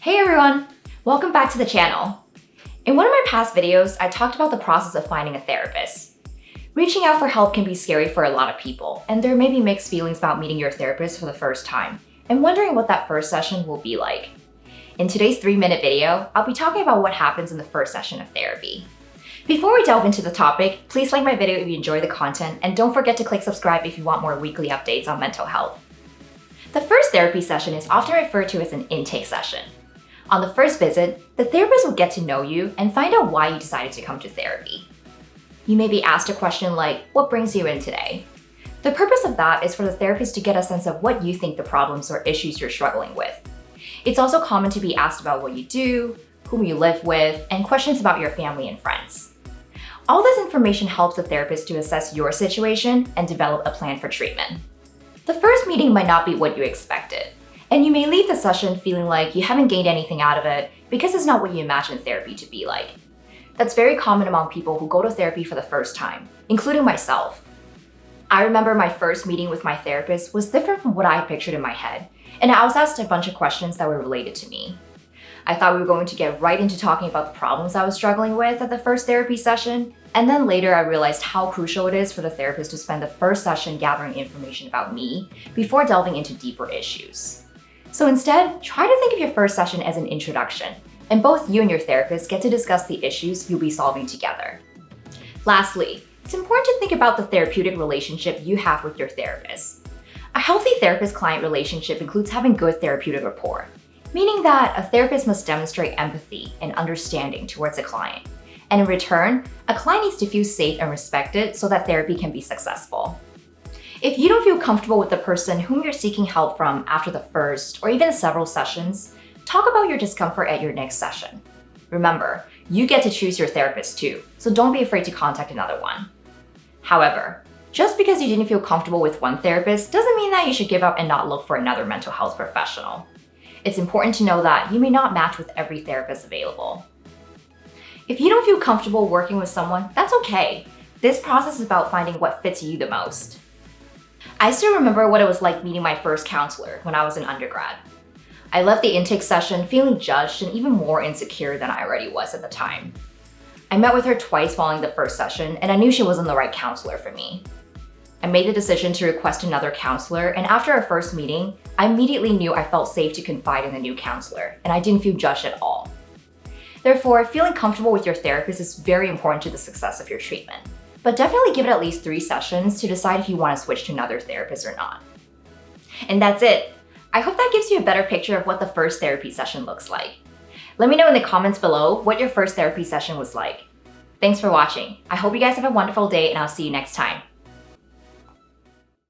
Hey everyone! Welcome back to the channel. In one of my past videos, I talked about the process of finding a therapist. Reaching out for help can be scary for a lot of people, and there may be mixed feelings about meeting your therapist for the first time and wondering what that first session will be like. In today's 3-minute video, I'll be talking about what happens in the first session of therapy. Before we delve into the topic, please like my video if you enjoy the content, and don't forget to click subscribe if you want more weekly updates on mental health. The first therapy session is often referred to as an intake session. On the first visit, the therapist will get to know you and find out why you decided to come to therapy. You may be asked a question like, what brings you in today? The purpose of that is for the therapist to get a sense of what you think the problems or issues you're struggling with. It's also common to be asked about what you do, whom you live with, and questions about your family and friends. All this information helps the therapist to assess your situation and develop a plan for treatment. The first meeting might not be what you expected, and you may leave the session feeling like you haven't gained anything out of it because it's not what you imagined therapy to be like. That's very common among people who go to therapy for the first time, including myself. I remember my first meeting with my therapist was different from what I had pictured in my head, and I was asked a bunch of questions that were related to me. I thought we were going to get right into talking about the problems I was struggling with at the first therapy session, and then later I realized how crucial it is for the therapist to spend the first session gathering information about me before delving into deeper issues. So instead, try to think of your first session as an introduction, and both you and your therapist get to discuss the issues you'll be solving together. Lastly, it's important to think about the therapeutic relationship you have with your therapist. A healthy therapist-client relationship includes having good therapeutic rapport, meaning that a therapist must demonstrate empathy and understanding towards a client. And in return, a client needs to feel safe and respected so that therapy can be successful. If you don't feel comfortable with the person whom you're seeking help from after the first or even several sessions, talk about your discomfort at your next session. Remember, you get to choose your therapist too, so don't be afraid to contact another one. However, just because you didn't feel comfortable with one therapist doesn't mean that you should give up and not look for another mental health professional. It's important to know that you may not match with every therapist available. If you don't feel comfortable working with someone, that's okay. This process is about finding what fits you the most. I still remember what it was like meeting my first counselor when I was in undergrad. I left the intake session feeling judged and even more insecure than I already was at the time. I met with her twice following the first session, and I knew she wasn't the right counselor for me. I made the decision to request another counselor, and after our first meeting, I immediately knew I felt safe to confide in the new counselor, and I didn't feel judged at all. Therefore, feeling comfortable with your therapist is very important to the success of your treatment. But definitely give it at least 3 sessions to decide if you want to switch to another therapist or not. And that's it. I hope that gives you a better picture of what the first therapy session looks like. Let me know in the comments below what your first therapy session was like. Thanks for watching. I hope you guys have a wonderful day, and I'll see you next time.